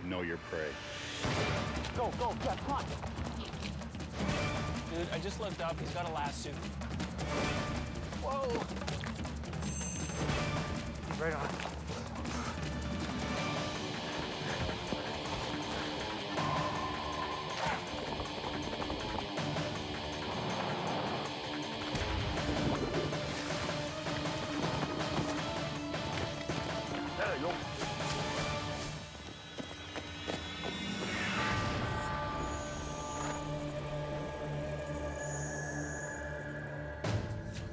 know your prey. Go, Jeff, come on. Dude, I just looked up. He's got a lasso. Whoa. Right on. There you go.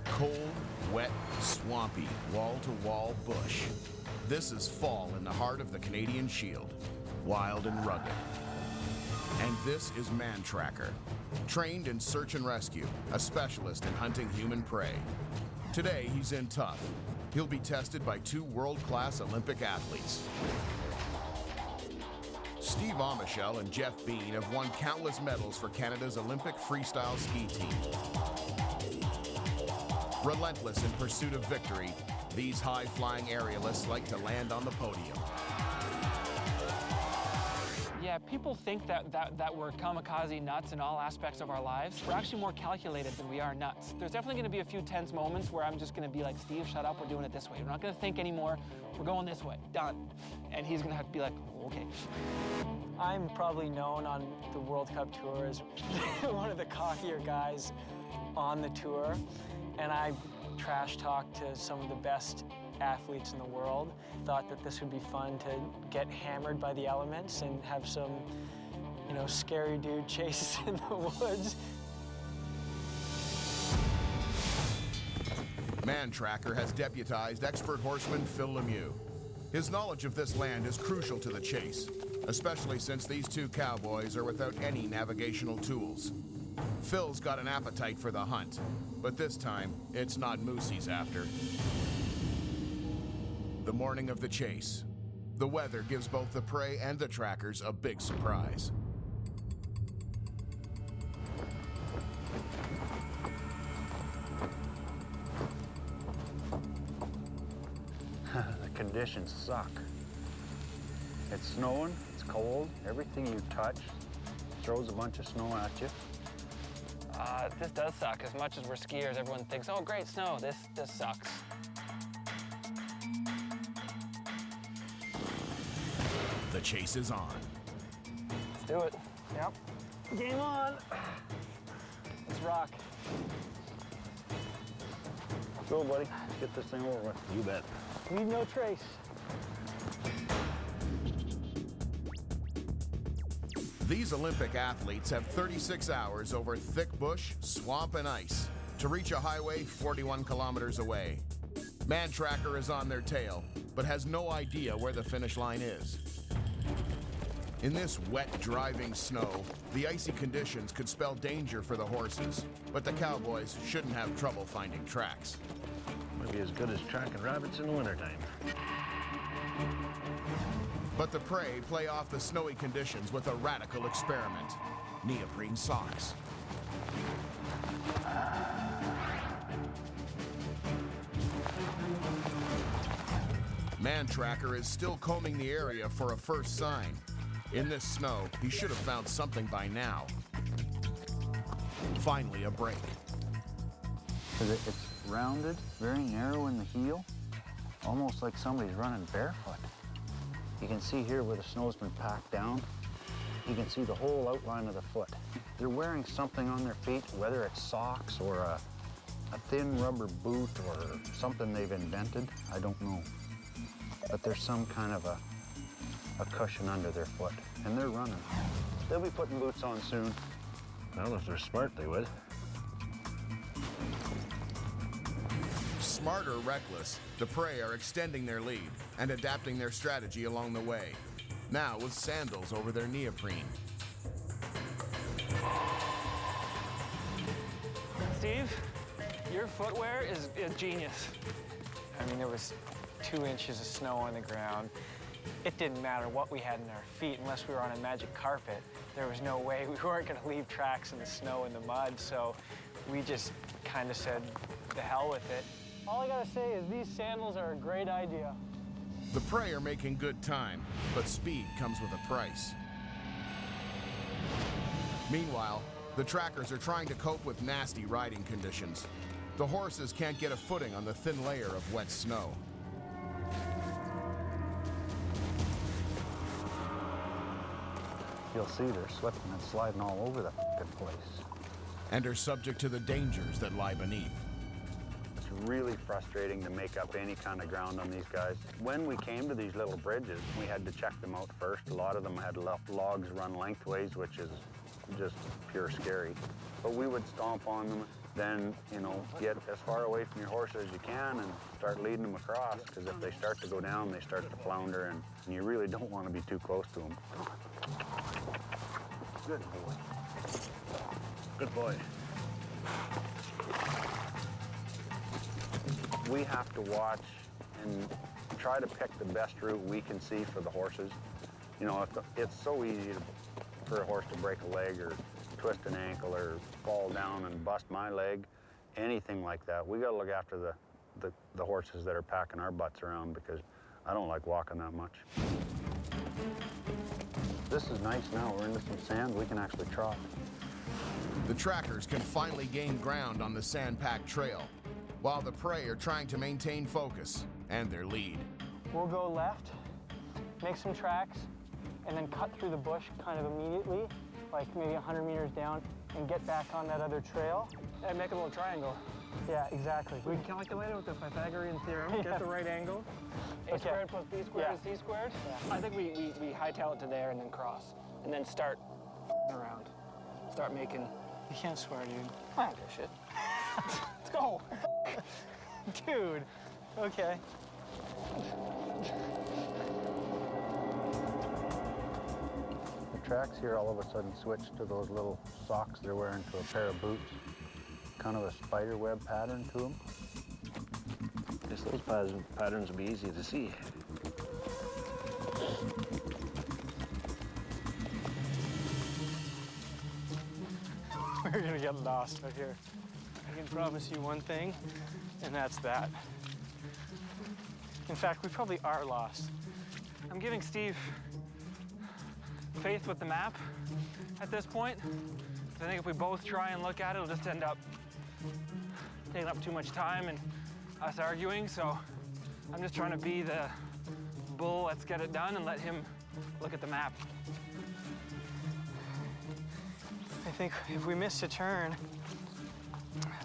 Cold, wet, swampy, wall-to-wall bush. This is fall in the heart of the Canadian Shield, wild and rugged. And this is Mantracker, trained in search and rescue, a specialist in hunting human prey. Today, he's in tough. He'll be tested by two world-class Olympic athletes. Steve Amichel and Jeff Bean have won countless medals for Canada's Olympic freestyle ski team. Relentless in pursuit of victory, these high-flying aerialists like to land on the podium. Yeah, people think that we're kamikaze nuts in all aspects of our lives. We're actually more calculated than we are nuts. There's definitely going to be a few tense moments where I'm just going to be like, Steve, shut up, we're doing it this way. We're not going to think anymore. We're going this way. Done. And he's going to have to be like, oh, okay. I'm probably known on the World Cup tour as one of the cockier guys on the tour, and I trash talk to some of the best athletes in the world. Thought that this would be fun to get hammered by the elements and have some, you know, scary dude chases in the woods. Mantracker has deputized expert horseman Phil Lemieux. His knowledge of this land is crucial to the chase, especially since these two cowboys are without any navigational tools. Phil's got an appetite for the hunt, but this time, it's not moose he's after. The morning of the chase. The weather gives both the prey and the trackers a big surprise. The conditions suck. It's snowing, it's cold, everything you touch throws a bunch of snow at you. This does suck. As much as we're skiers, everyone thinks, oh, great snow. This sucks. The chase is on. Let's do it. Yep. Game on. Let's rock. Go, buddy. Let's get this thing over with. You bet. Leave no trace. These Olympic athletes have 36 hours over thick bush, swamp, and ice to reach a highway 41 kilometers away. Mantracker is on their tail, but has no idea where the finish line is. In this wet, driving snow, the icy conditions could spell danger for the horses, but the cowboys shouldn't have trouble finding tracks. Might be as good as tracking rabbits in the wintertime. But the prey play off the snowy conditions with a radical experiment: neoprene socks. Mantracker is still combing the area for a first sign. In this snow, he should have found something by now. Finally, a break. It's rounded, very narrow in the heel, almost like somebody's running barefoot. You can see here where the snow's been packed down. You can see the whole outline of the foot. They're wearing something on their feet, whether it's socks or a thin rubber boot or something they've invented, I don't know. But there's some kind of a cushion under their foot, and they're running. They'll be putting boots on soon. Well, if they're smart, they would. Smart or reckless, the prey are extending their lead and adapting their strategy along the way, now with sandals over their neoprene. Steve, your footwear is genius. I mean, there was 2 inches of snow on the ground. It didn't matter what we had in our feet unless we were on a magic carpet. There was no way we weren't going to leave tracks in the snow and the mud, so we just kind of said, the hell with it. All I gotta say is these sandals are a great idea. The prey are making good time, but speed comes with a price. Meanwhile, the trackers are trying to cope with nasty riding conditions. The horses can't get a footing on the thin layer of wet snow. You'll see they're slipping and sliding all over the f***ing place. And are subject to the dangers that lie beneath. It's really frustrating to make up any kind of ground on these guys. When we came to these little bridges, we had to check them out first. A lot of them had logs run lengthways, which is just pure scary. But we would stomp on them, then, you know, get as far away from your horse as you can and start leading them across, because if they start to go down, they start to flounder, and you really don't want to be too close to them. Good boy. Good boy. We have to watch and try to pick the best route we can see for the horses. You know, it's so easy for a horse to break a leg or twist an ankle or fall down and bust my leg, anything like that. We got to look after the horses that are packing our butts around, because I don't like walking that much. This is nice now. We're into some sand. We can actually trot. The trackers can finally gain ground on the sand-packed trail, while the prey are trying to maintain focus and their lead. We'll go left, make some tracks, and then cut through the bush kind of immediately, like maybe 100 meters down, and get back on that other trail. And make a little triangle. Yeah, exactly. We can calculate it with the Pythagorean theorem, get the right angle. A squared plus b squared is c squared. Yeah. I think we hightail it to there and then cross. And then start around. Start making... You can't swear, dude. I don't give a shit. Let's go. Dude, okay. The tracks here all of a sudden switched to those little socks they're wearing to a pair of boots. Kind of a spider web pattern to them. Guess those patterns will be easy to see. We're gonna get lost out here. I can promise you one thing, and that's that. In fact, we probably are lost. I'm giving Steve faith with the map at this point. I think if we both try and look at it, it'll just end up taking up too much time and us arguing. So I'm just trying to be the bull, let's get it done, and let him look at the map. I think if we miss a turn,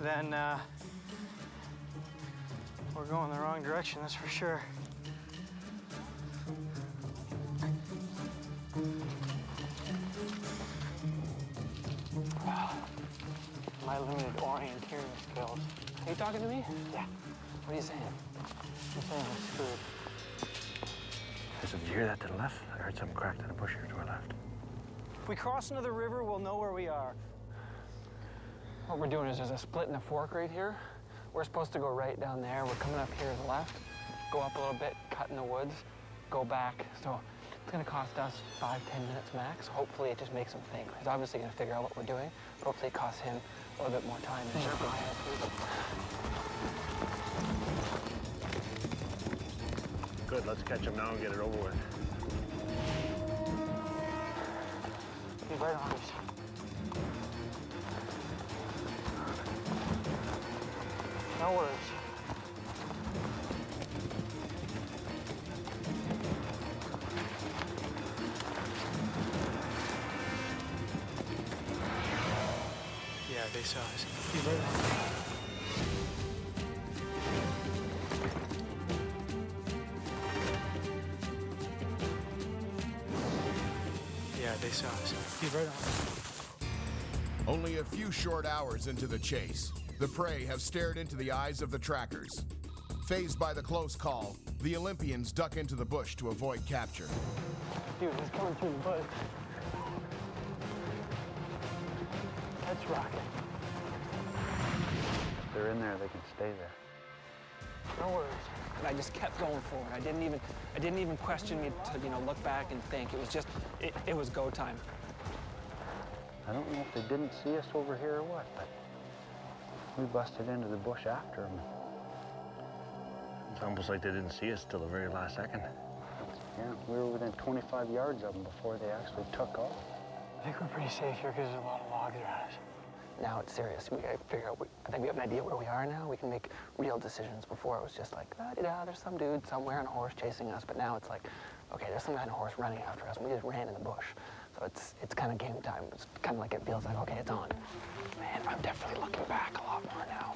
then we're going the wrong direction, that's for sure. My limited orienteering skills. Are you talking to me? Yeah. What are you saying? I'm saying we're screwed. Listen, did you hear that to the left? I heard something cracked in the bush here to our left. If we cross another river, we'll know where we are. What we're doing is there's a split in the fork right here. We're supposed to go right down there. We're coming up here to the left, go up a little bit, cut in the woods, go back. So it's gonna cost us 5-10 minutes max. Hopefully it just makes him think. He's obviously gonna figure out what we're doing. But hopefully it costs him a little bit more time. Sure, go ahead, please. Good, let's catch him now and get it over with. Be right on us. No worries. Yeah, they saw us. Be right on. Yeah, they saw us. Be right on. Only a few short hours into the chase, the prey have stared into the eyes of the trackers. Fazed by the close call, the Olympians duck into the bush to avoid capture. Dude, he's coming through the bush. Let's rock it. If they're in there, they can stay there. No worries. And I just kept going forward. I didn't even question me to, you know, look back and think. It was just, it was go time. I don't know if they didn't see us over here or what, but we busted into the bush after them. It's almost like they didn't see us till the very last second. Yeah, we were within 25 yards of them before they actually took off. I think we're pretty safe here because there's a lot of logs around us. Now it's serious. We gotta figure out, I think we have an idea where we are now. We can make real decisions. Before it was just like, da-da-da, there's some dude somewhere on a horse chasing us. But now it's like, okay, there's some guy on a horse running after us. And we just ran in the bush. So it's kind of game time. It's kind of like it feels like, okay, it's on. Man, I'm definitely looking back a lot more now.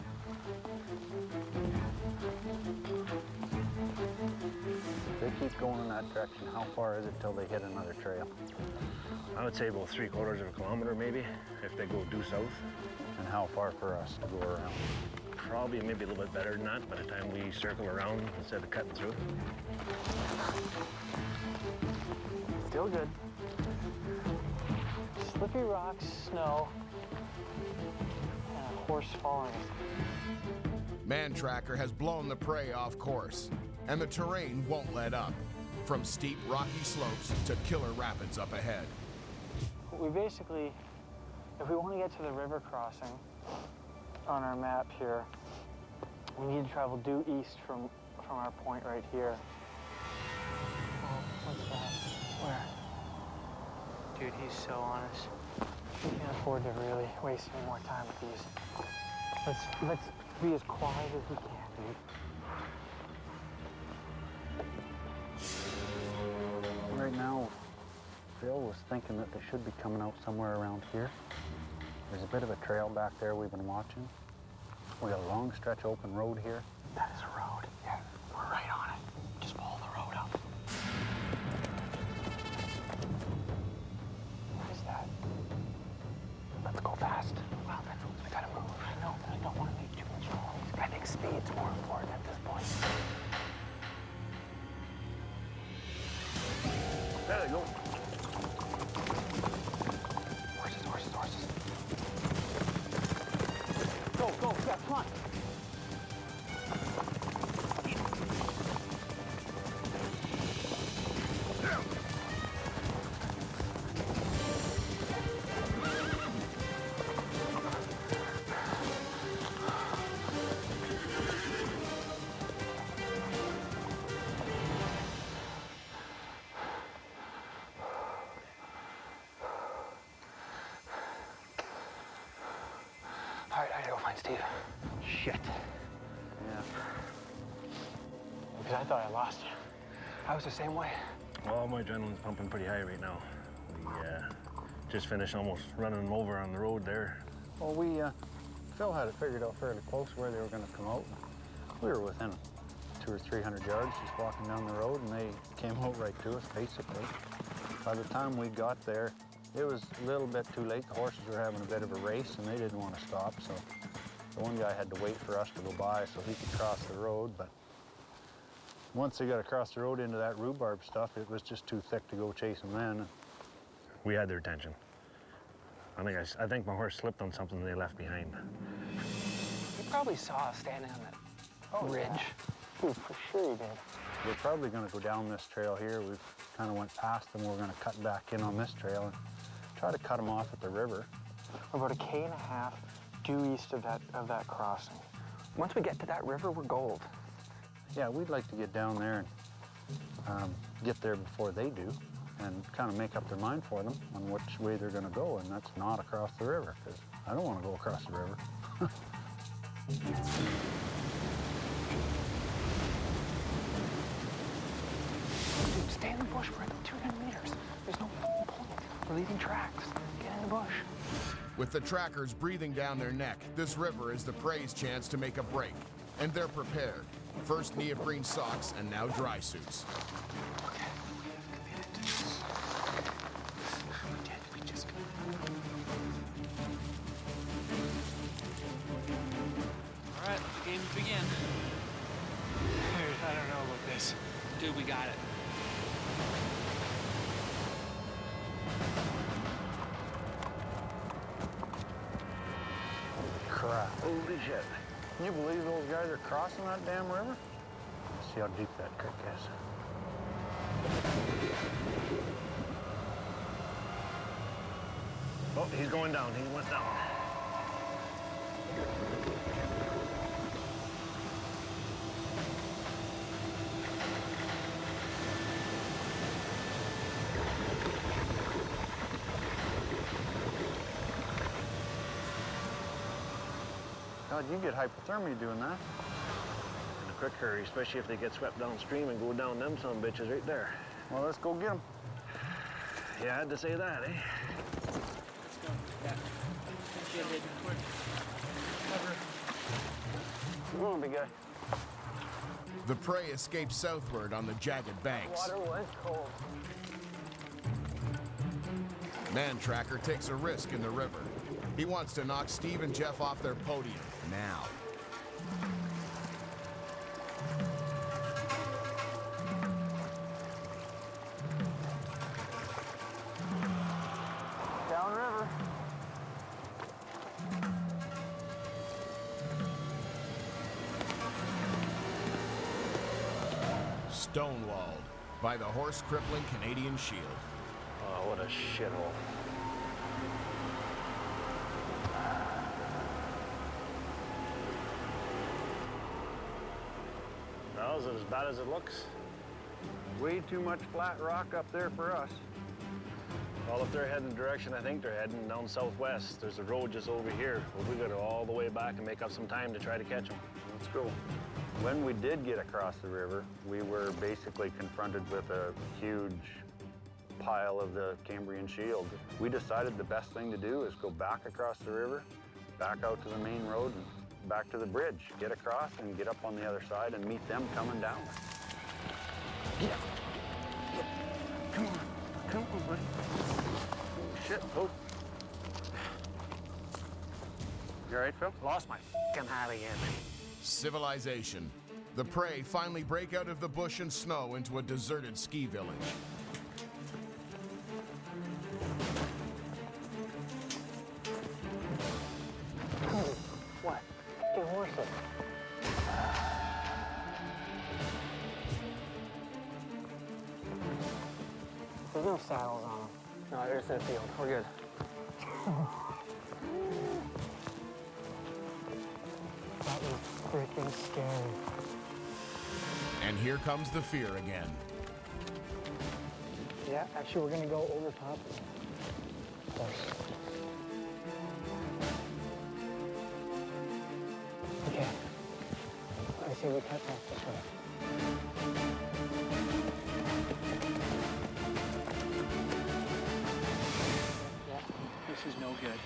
If they keep going in that direction, how far is it till they hit another trail? I would say about 3/4 of a kilometer maybe, if they go due south. And how far for us to go around? Probably maybe a little bit better than that by the time we circle around instead of cutting through. Still good. Slippery rocks, snow, and a horse following us. Mantracker has blown the prey off course, and the terrain won't let up. From steep, rocky slopes to killer rapids up ahead. We basically, if we want to get to the river crossing on our map here, we need to travel due east from our point right here. Oh, what's that? Where? Dude, he's so on us. We can't afford to really waste any more time with these. Let's be as quiet as we can, dude. Right now, Phil was thinking that they should be coming out somewhere around here. There's a bit of a trail back there we've been watching. We got a long stretch open road here. That is a road. Yeah, we're right on it. Just follow the road up. What is that? Let's go fast. Wow, that means we gotta move. I know, but I don't want to make too much noise. I think speed's more important at this point. There you go. Horses, horses, horses. Go, yeah, come on. All right, I gotta go find Steve. Shit. Yeah. Because I thought I lost you. I was the same way. Well, my adrenaline's pumping pretty high right now. We just finished almost running them over on the road there. Well, Phil had it figured out fairly close where they were going to come out. We were within 200 or 300 yards just walking down the road, and they came out right to us, basically. By the time we got there, it was a little bit too late. The horses were having a bit of a race, and they didn't want to stop, so the one guy had to wait for us to go by so he could cross the road. But once they got across the road into that rhubarb stuff, it was just too thick to go chase them then. We had their attention. I think my horse slipped on something they left behind. You probably saw us standing on that ridge. Dude, for sure you did. We're probably going to go down this trail here. We've kind of went past them. We're going to cut back in on this trail and try to cut them off at the river. We're about 1.5 km due east of that crossing. Once we get to that river, we're gold. Yeah, we'd like to get down there and get there before they do and kind of make up their mind for them on which way they're going to go, and that's not across the river, because I don't want to go across the river. Dude, stay in the bush for 200 meters. There's no point. We're leaving tracks. Get in the bush. With the trackers breathing down their neck, this river is the prey's chance to make a break. And they're prepared. First neoprene socks and now dry suits. Okay, we have committed to this. We did. We just committed. All right, let the games begin. Dude, I don't know about this. Dude, we got it. Crap. Holy shit. Can you believe those guys are crossing that damn river? Let's see how deep that creek is. Oh, he's going down. He went down. God, you get hypothermia doing that. In a quick hurry, especially if they get swept downstream and go down them some bitches right there. Well, let's go get them. Yeah, I had to say that, eh? Come on, big guy. The prey escapes southward on the jagged banks. Water was cold. Mantracker takes a risk in the river. He wants to knock Steve and Jeff off their podium now. Downriver. Stonewalled by the horse-crippling Canadian Shield. Oh, what a shithole. Well, is it as bad as it looks? Way too much flat rock up there for us. Well, if they're heading the direction I think they're heading, down southwest, there's a road just over here. Well, we got to go all the way back and make up some time to try to catch them. Let's go. When we did get across the river, we were basically confronted with a huge pile of the Cambrian Shield. We decided the best thing to do is go back across the river, back out to the main road, and back to the bridge. Get across and get up on the other side and meet them coming down. Yeah. Come on. Come on, buddy. Oh, shit. Oh. You all right, Phil? Lost my f***ing hat again. Civilization. The prey finally break out of the bush and snow into a deserted ski village. What? Fucking horses. There's no saddles on them. No, they're just in a field. We're good. That was freaking scary. And here comes the fear again. Yeah, actually, we're gonna go over top of them. Okay. I say we cut off this way. Yeah, this is no good.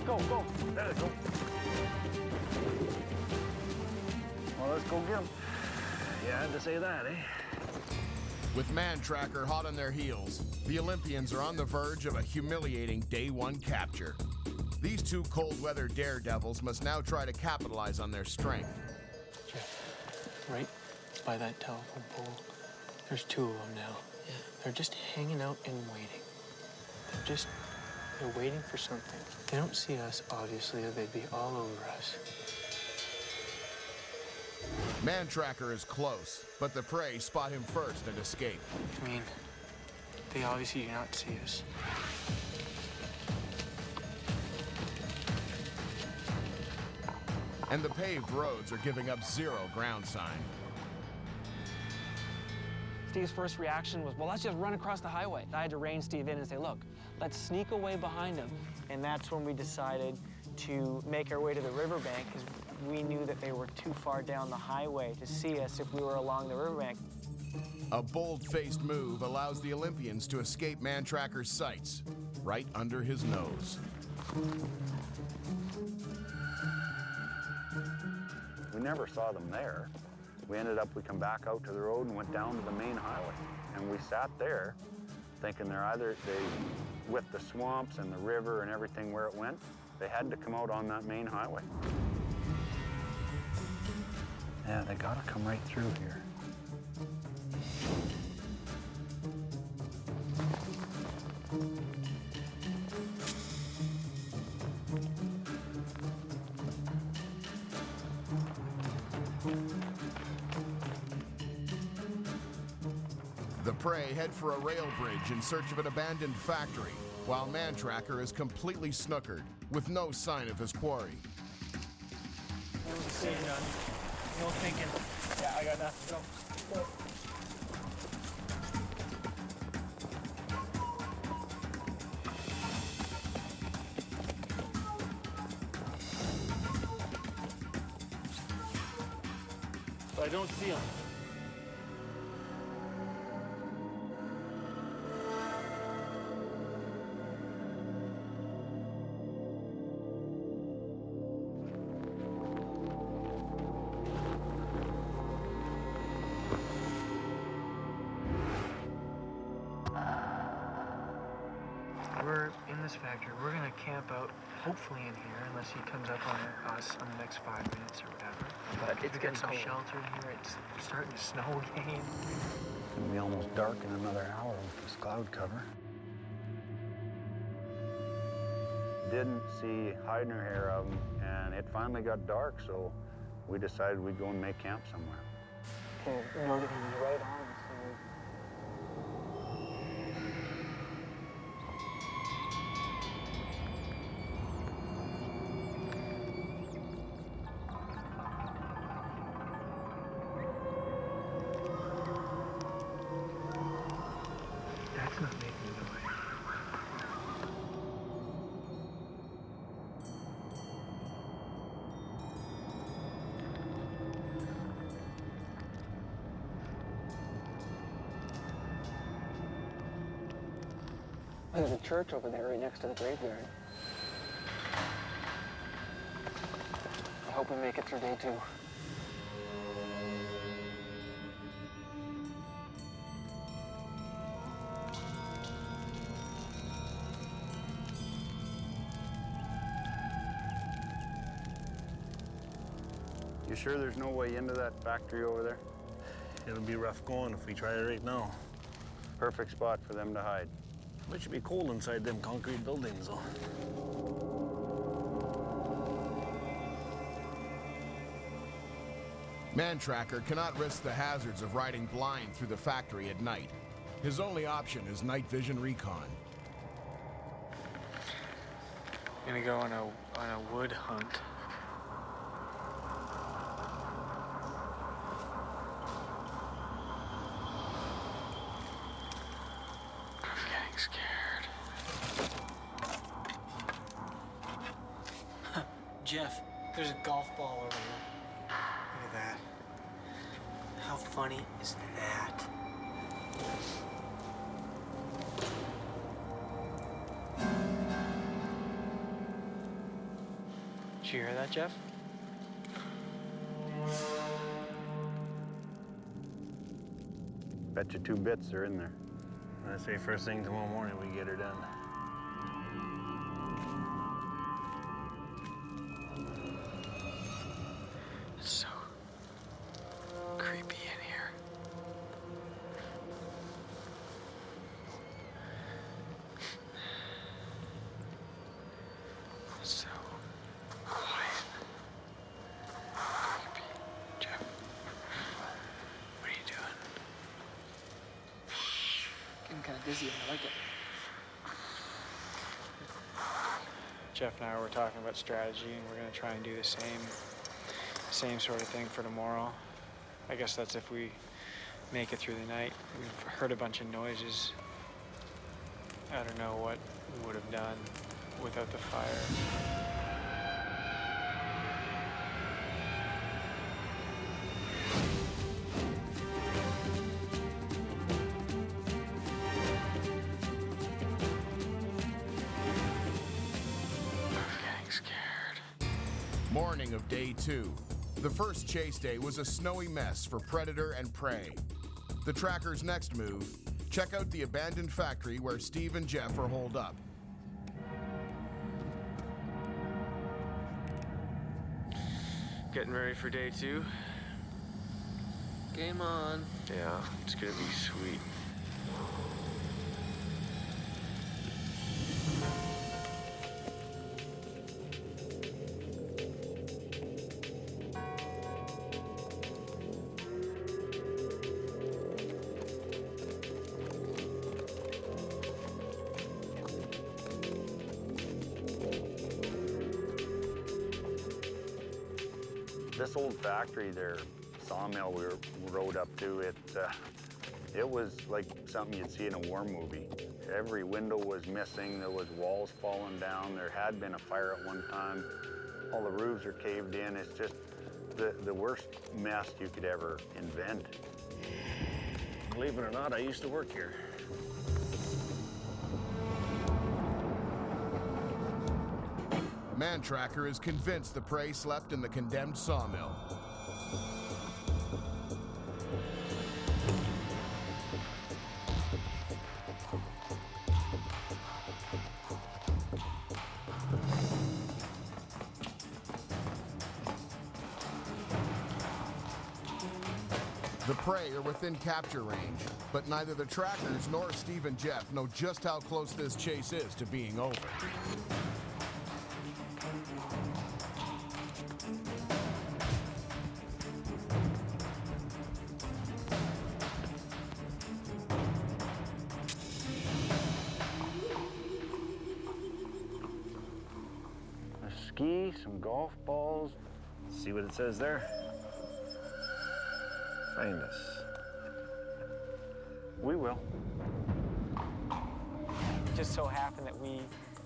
Go, go. There they go. Well, let's go get them. Yeah, I had to say that, eh? With Mantracker hot on their heels, the Olympians are on the verge of a humiliating day one capture. These two cold-weather daredevils must now try to capitalize on their strength. Right by that telephone pole, there's two of them now. Yeah. They're just hanging out and waiting. They're waiting for something. They don't see us, obviously, or they'd be all over us. Mantracker is close, but the prey spot him first and escape. I mean, they obviously do not see us. And the paved roads are giving up zero ground sign. Steve's first reaction was, well, let's just run across the highway. I had to rein Steve in and say, look, let's sneak away behind him. And that's when we decided to make our way to the riverbank, because we knew that they were too far down the highway to see us if we were along the riverbank. A bold-faced move allows the Olympians to escape Mantracker's sights, right under his nose. We never saw them there. We come back out to the road and went down to the main highway. And we sat there thinking with the swamps and the river and everything where it went, they had to come out on that main highway. Yeah, they gotta come right through here. The prey head for a rail bridge in search of an abandoned factory, while Mantracker is completely snookered, with no sign of his quarry. No thinking. Yeah, I got nothing. Go. I don't see them. We're in this factory. We're gonna camp out, hopefully in here, unless he comes up on us in the next 5 minutes or whatever. But it's we getting got some cold. shelter in here. It's starting to snow again. It'll be almost dark in another hour with this cloud cover. Didn't see hide nor hair of them, and it finally got dark, so we decided we'd go and make camp somewhere. Okay, you know that he's right on us. So that's not making a noise. There's a church over there right next to the graveyard. I hope we make it through day 2. You sure there's no way into that factory over there? It'll be rough going if we try it right now. Perfect spot for them to hide. It should be cold inside them concrete buildings, though. Mantracker cannot risk the hazards of riding blind through the factory at night. His only option is night vision recon. Gonna go on a wood hunt. I'm getting scared. Jeff, there's a golf ball over here. Look at that. How funny is that? Did you hear that, Jeff? Bet you 2 bits are in there. I say first thing tomorrow morning we get her done. It's so creepy in here. So quiet. Creepy. Jeff, what are you doing? Getting kind of dizzy. I like it. Jeff and I were talking about strategy, and we're gonna try and do the same sort of thing for tomorrow. I guess that's if we make it through the night. We've heard a bunch of noises. I don't know what we would have done without the fire. Morning of day 2. The first chase day was a snowy mess for predator and prey. The tracker's next move, check out the abandoned factory where Steve and Jeff are holed up. Getting ready for day 2? Game on. Yeah, it's gonna be sweet. This old factory there, sawmill we rode up to, it was like something you'd see in a war movie. Every window was missing, there was walls falling down, there had been a fire at one time. All the roofs are caved in. It's just, the worst mess you could ever invent. Believe it or not, I used to work here. Mantracker is convinced the prey slept in the condemned sawmill. The prey are within capture range, but neither the trackers nor Steve and Jeff know just how close this chase is to being over. A ski, some golf balls. See what it says there? Find us. We will. It just so happened that we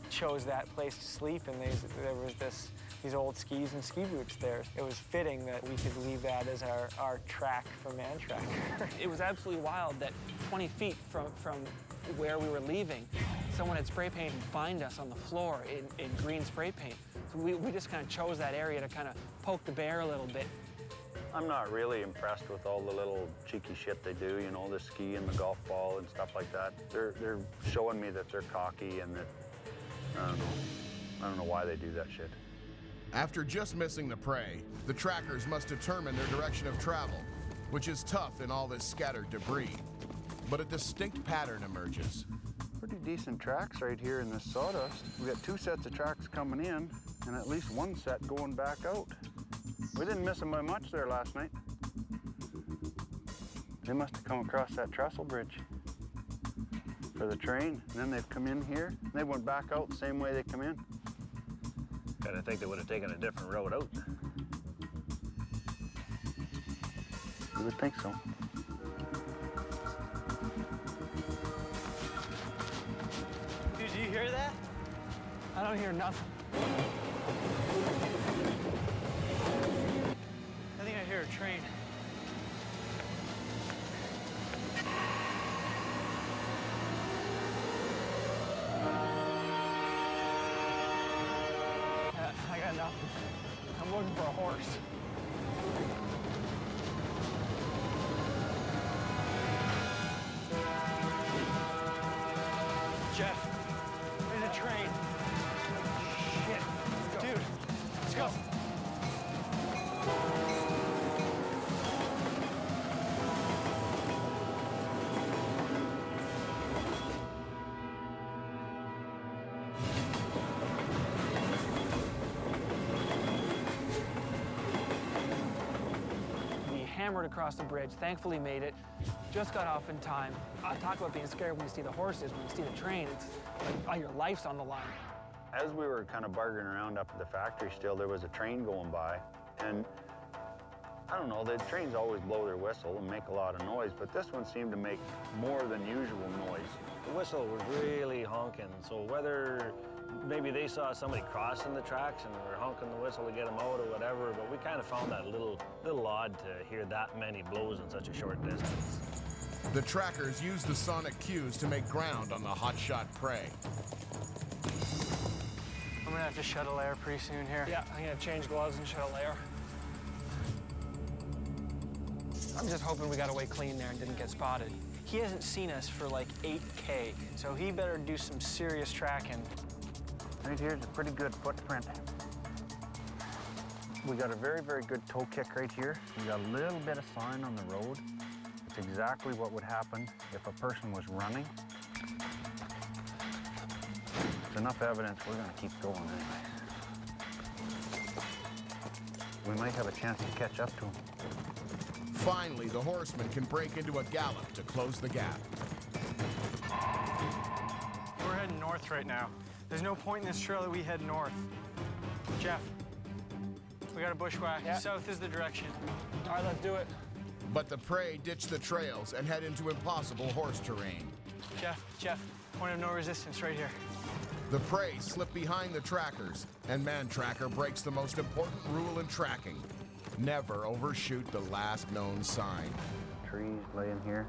chose that place to sleep, and there was these old skis and ski boots there. It was fitting that we could leave that as our track for mantracker. It was absolutely wild that 20 feet from where we were leaving, someone had spray painted "Find Us" on the floor in green spray paint. So we just kind of chose that area to kind of poke the bear a little bit. I'm not really impressed with all the little cheeky shit they do, you know, the ski and the golf ball and stuff like that. They're showing me that they're cocky and that, I don't know why they do that shit. After just missing the prey, the trackers must determine their direction of travel, which is tough in all this scattered debris. But a distinct pattern emerges. Pretty decent tracks right here in this sawdust. We got 2 sets of tracks coming in and at least 1 set going back out. We didn't miss them by much there last night. They must have come across that trestle bridge for the train, and then they've come in here. They went back out the same way they come in. Kind of think they would have taken a different road out. You would think so. Dude, do you hear that? I don't hear nothing. I think I hear a train. I got nothing. I'm looking for a horse. Jeff, there's a train. Shit. Dude, let's go. We hammered across the bridge, thankfully made it, just got off in time. Talk about being scared when you see the horses, when you see the train, it's like your life's on the line. As we were kind of bargaining around up at the factory still, there was a train going by, and I don't know, the trains always blow their whistle and make a lot of noise, but this one seemed to make more than usual noise. The whistle was really honking, so whether maybe they saw somebody crossing the tracks and were honking the whistle to get them out or whatever, but we kind of found that a little odd to hear that many blows in such a short distance. The trackers use the sonic cues to make ground on the hotshot prey. I'm gonna have to shut a layer pretty soon here. Yeah, I'm gonna change gloves and shut a layer. I'm just hoping we got away clean there and didn't get spotted. He hasn't seen us for like 8K, so he better do some serious tracking. Right here's a pretty good footprint. We got a very, very good toe kick right here. We got a little bit of sign on the road. It's exactly what would happen if a person was running. It's enough evidence, we're gonna keep going anyway. We might have a chance to catch up to him. Finally, the horseman can break into a gallop to close the gap. We're heading north right now. There's no point in this trail that we head north. Jeff, we got a bushwhack. Yeah. South is the direction. All right, let's do it. But the prey ditch the trails and head into impossible horse terrain. Jeff, point of no resistance right here. The prey slip behind the trackers, and Mantracker breaks the most important rule in tracking. Never overshoot the last known sign. Trees laying here,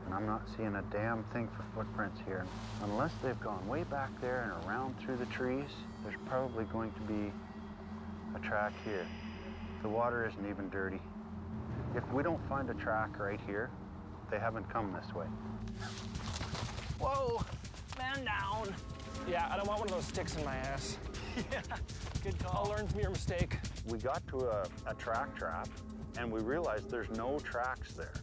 and I'm not seeing a damn thing for footprints here. Unless they've gone way back there and around through the trees, there's probably going to be a track here. The water isn't even dirty. If we don't find a track right here, they haven't come this way. Whoa, man down. Yeah, I don't want one of those sticks in my ass. Yeah, good call. I'll learn from your mistake. We got to a track trap, and we realized there's no tracks there.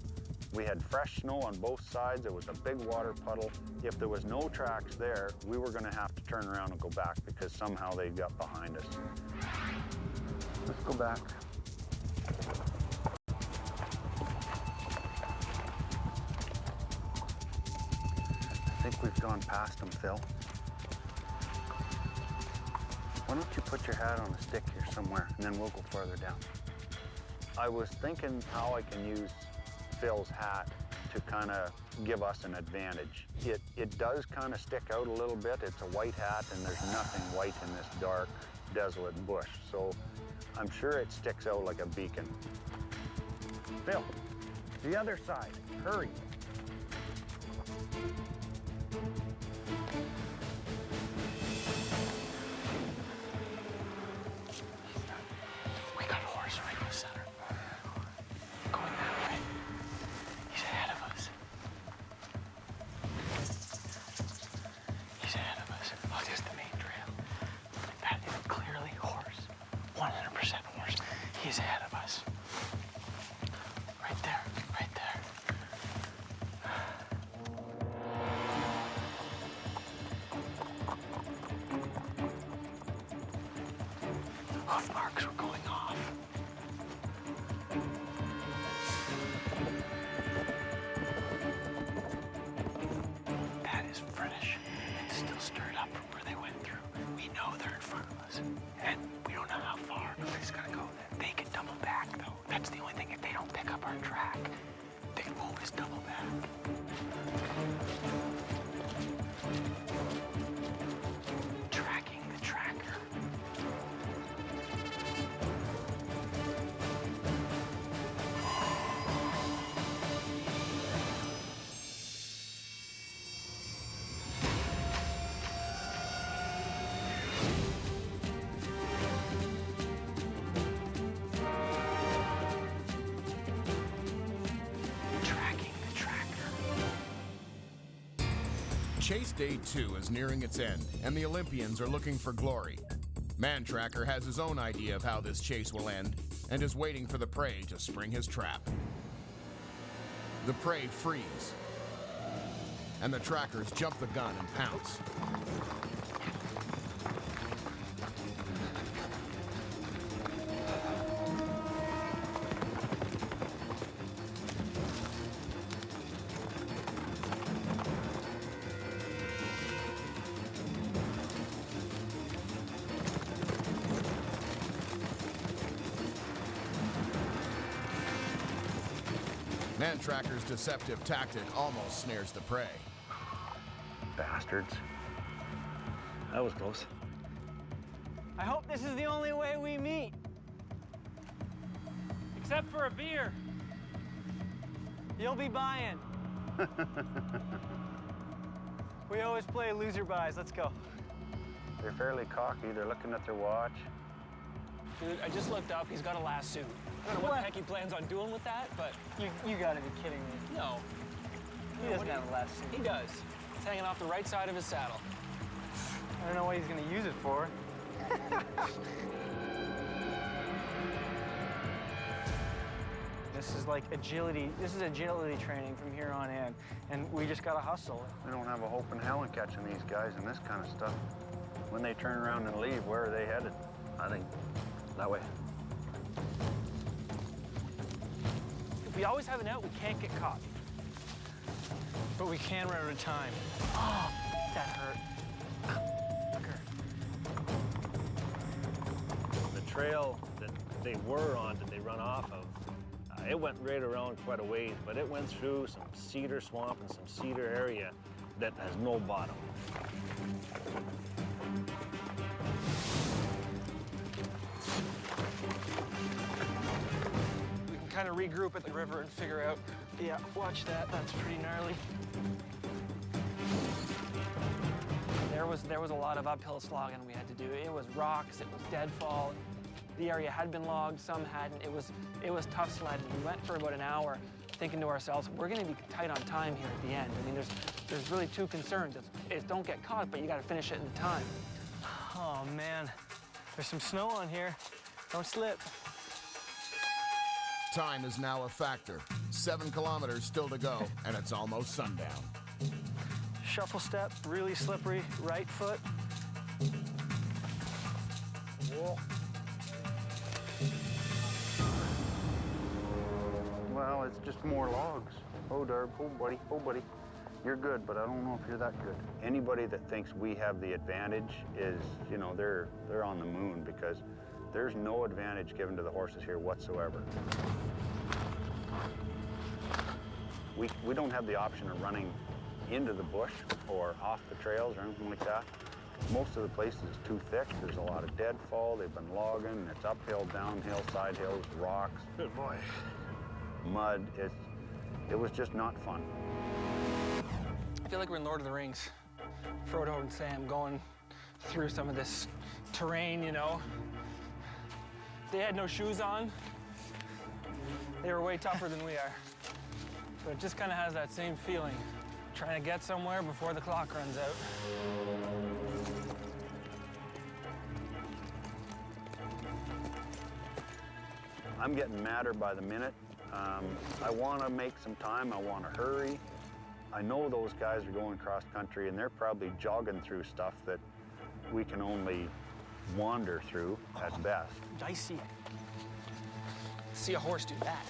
We had fresh snow on both sides. It was a big water puddle. If there was no tracks there, we were going to have to turn around and go back because somehow they got behind us. Let's go back. I think we've gone past them, Phil. Why don't you put your hat on a stick here somewhere, and then we'll go farther down. I was thinking how I can use Phil's hat to kind of give us an advantage. It does kind of stick out a little bit. It's a white hat, and there's nothing white in this dark, desolate bush. So I'm sure it sticks out like a beacon. Phil, the other side, hurry. We got a horse right in the center. Going that way. He's ahead of us. He's ahead of us. Oh, this is the main trail. That is clearly horse. 100% horse. He's ahead of us. Right there. Right there. Hoof marks were going off. That is fresh. It's still stirred up from where they went through. We know they're in front of us. And we don't know how far nobody's gonna go. They can double back though. That's the only thing. If they don't pick up our track, they always double back. Tracking the tracker. Tracking the tracker. Chase Day 2 is nearing its end, and the Olympians are looking for glory. Mantracker has his own idea of how this chase will end, and is waiting for the prey to spring his trap. The prey freeze, and the trackers jump the gun and pounce. Mantracker's deceptive tactic almost snares the prey. Bastards. That was close. I hope this is the only way we meet. Except for a beer. You'll be buying. We always play loser buys. Let's go. They're fairly cocky. They're looking at their watch. Dude, I just looked up. He's got a lasso. I don't know what the heck he plans on doing with that, but You gotta be kidding me. no. He doesn't have a lasso. He does. It's hanging off the right side of his saddle. I don't know what he's gonna use it for. This is like agility. This is agility training from here on in, and we just gotta hustle. We don't have a hope in hell in catching these guys and this kind of stuff. When they turn around and leave, where are they headed? I think that way. If we always have an out, we can't get caught. But we can run out of time. Oh, that hurt. The trail that they were on, that they run off of, it went right around quite a ways, but it went through some cedar swamp and some cedar area that has no bottom. kind of regroup at the river and figure out, yeah, watch that, that's pretty gnarly. There was a lot of uphill slogging we had to do. It was rocks, it was deadfall. The area had been logged, some hadn't. It was tough sledding. We went for about an hour thinking to ourselves, we're gonna be tight on time here at the end. I mean, there's really two concerns. It's don't get caught, but you gotta finish it in the time. Oh man, there's some snow on here. Don't slip. Time is now a factor. 7 kilometers still to go, and it's almost sundown. Shuffle step, really slippery, right foot. Whoa. Well, it's just more logs. Oh, Darb, oh, buddy. You're good, but I don't know if you're that good. Anybody that thinks we have the advantage is, you know, they're on the moon, because there's no advantage given to the horses here whatsoever. We don't have the option of running into the bush or off the trails or anything like that. Most of the places is too thick. There's a lot of deadfall. They've been logging. It's uphill, downhill, side hills, rocks. Good boy. Mud. It was just not fun. I feel like we're in Lord of the Rings. Frodo and Sam going through some of this terrain, you know. They had no shoes on. They were way tougher than we are. But it just kind of has that same feeling, trying to get somewhere before the clock runs out. I'm getting madder by the minute. I want to make some time. I want to hurry. I know those guys are going cross country, and they're probably jogging through stuff that we can only wander through at best. Dicey. See a horse do that.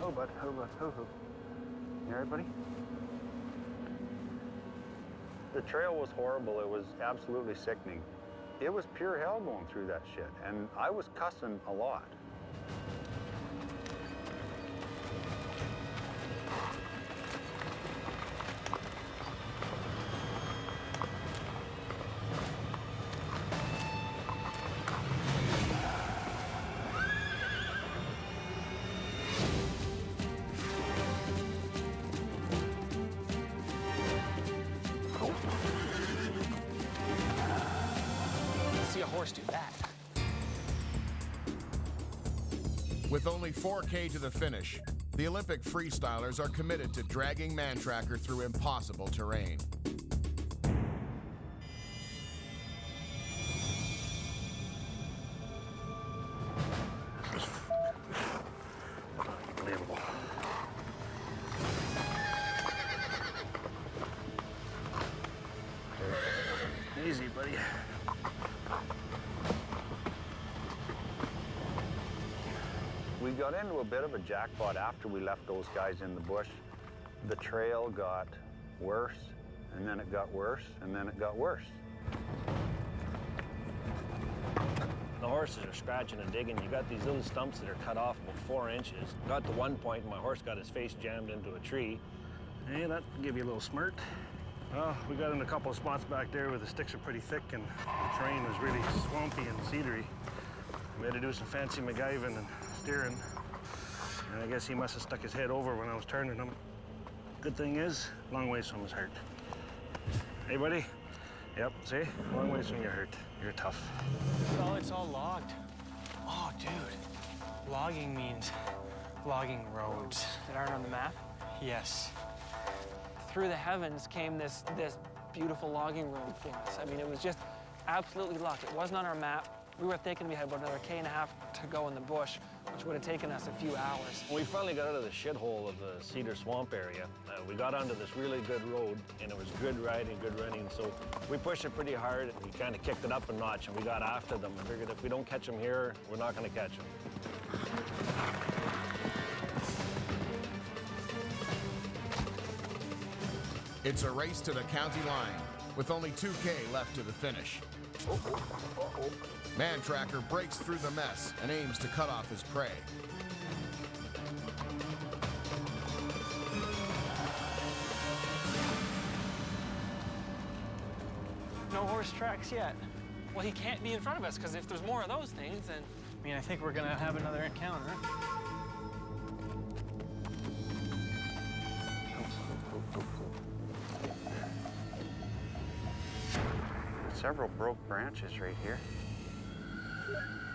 Oh, bud, oh, bud, oh, oh. You all right, buddy? The trail was horrible. It was absolutely sickening. It was pure hell going through that shit, and I was cussing a lot. See a horse do that. With only 4K to the finish, the Olympic freestylers are committed to dragging mantracker through impossible terrain. Unbelievable. Easy, buddy. We got into a bit of a jackpot after we left those guys in the bush. The trail got worse, and then it got worse, and then it got worse. The horses are scratching and digging. You got these little stumps that are cut off about 4 inches. Got to one point, and my horse got his face jammed into a tree. Hey, that give you a little smirk. Well, we got in a couple of spots back there where the sticks are pretty thick and the terrain was really swampy and cedary. We had to do some fancy MacGyving and steering. And I guess he must have stuck his head over when I was turning him. Good thing is, long ways from his hurt. Hey, buddy? Yep, see? Long ways from your hurt. You're tough. Oh, it's all logged. Oh, dude. Logging means logging roads. That aren't on the map. Yes. Through the heavens came this beautiful logging road for us. I mean, it was just absolutely luck. It wasn't on our map. We were thinking we had about another K and a half to go in the bush, which would have taken us a few hours. We finally got out of the shithole of the Cedar Swamp area. We got onto this really good road, and it was good riding, good running. So we pushed it pretty hard, and we kind of kicked it up a notch, and we got after them. We figured if we don't catch them here, we're not going to catch them. It's a race to the county line, with only 2K left to the finish. Mantracker breaks through the mess and aims to cut off his prey. No horse tracks yet. Well, he can't be in front of us, because if there's more of those things, then... I mean, I think we're gonna have another encounter. Several broke branches right here,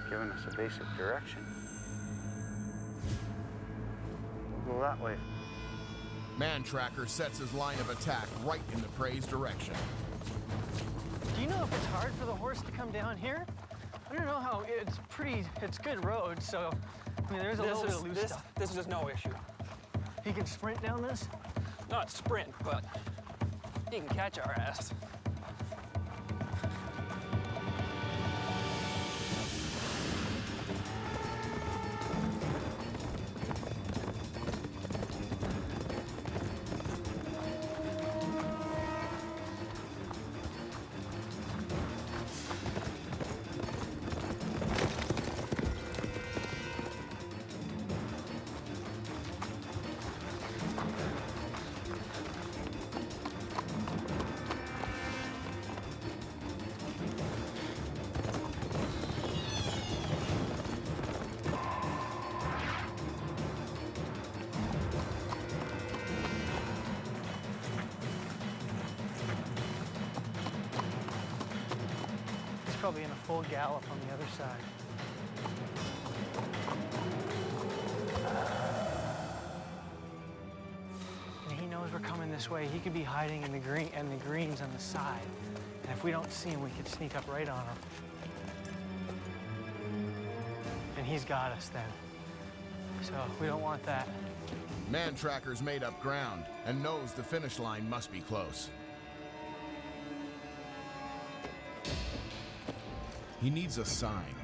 giving us a basic direction. We'll go that way. Mantracker sets his line of attack right in the prey's direction. Do you know if it's hard for the horse to come down here? I don't know how, it's good road, so, I mean, there's a little bit of loose stuff. This is just no issue. He can sprint down this? Not sprint, but he can catch our ass. Probably in a full gallop on the other side. And he knows we're coming this way. He could be hiding in the greens on the side. And if we don't see him, we could sneak up right on him. And he's got us then. So we don't want that. Mantracker's made up ground and knows the finish line must be close. He needs a sign.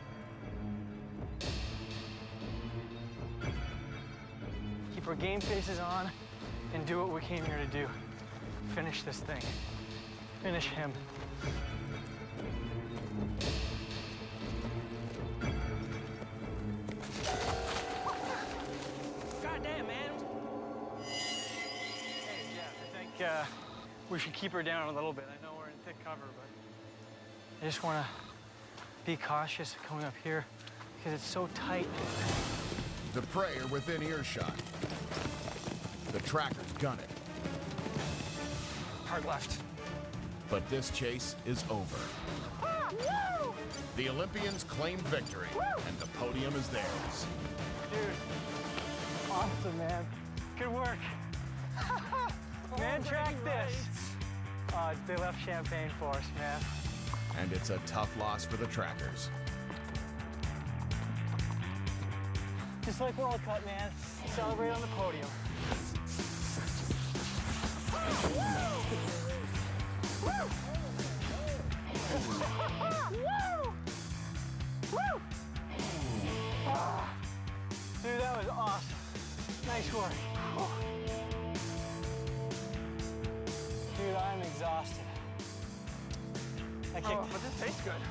Keep our game faces on and do what we came here to do. Finish this thing. Finish him. Goddamn, man. Hey, Jeff, I think we should keep her down a little bit. I know we're in thick cover, but I just want to be cautious coming up here because it's so tight. The prey are within earshot. The trackers gun it. Hard left. But this chase is over. The Olympians claim victory, and the podium is theirs. Dude, awesome, man. Good work. Man, track this. They left champagne for us, man. And it's a tough loss for the trackers. Just like World Cup, man. Celebrate on the podium. Dude, that was awesome. Nice work. Dude, I'm exhausted. I kicked. But this tastes good.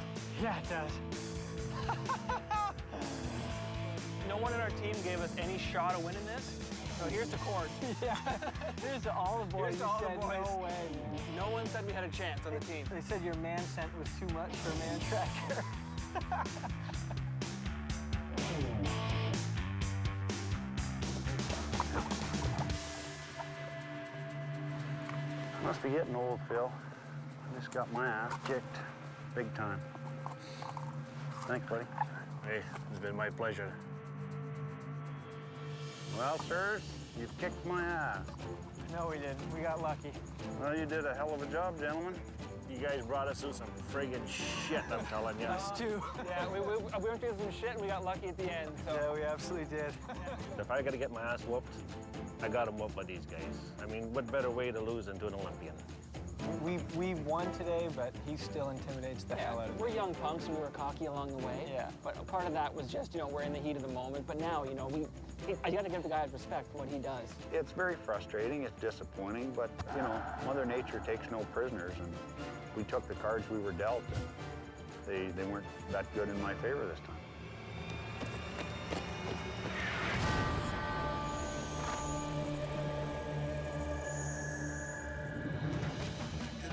Yeah, it does. No one in our team gave us any shot of winning this. So here's the cord. Yeah. Here's to all the boys Here's to all who the said boys. no way, man. No one said we had a chance on the team. They said your man scent was too much for a man tracker. Must be getting old, Phil. I just got my ass kicked big time. Thanks, buddy. Hey, it's been my pleasure. Well, sirs, you kicked my ass. No, we didn't. We got lucky. Well, you did a hell of a job, gentlemen. You guys brought us through some friggin' shit, I'm telling you. Us too. Yeah, we went through some shit and we got lucky at the end. So. Yeah, we absolutely did. If I gotta get my ass whooped, I got 'em whooped by these guys. I mean, what better way to lose than to an Olympian? We won today, but he still intimidates the hell out of me. We're young punks and we were cocky along the way. Yeah. But part of that was just, we're in the heat of the moment. But now, I got to give the guy respect for what he does. It's very frustrating, it's disappointing, but, Mother Nature takes no prisoners, and we took the cards we were dealt, and they weren't that good in my favor this time.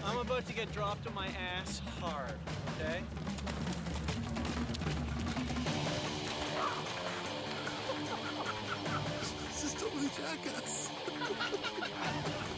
I'm about to get dropped on my ass hard, okay? attack us.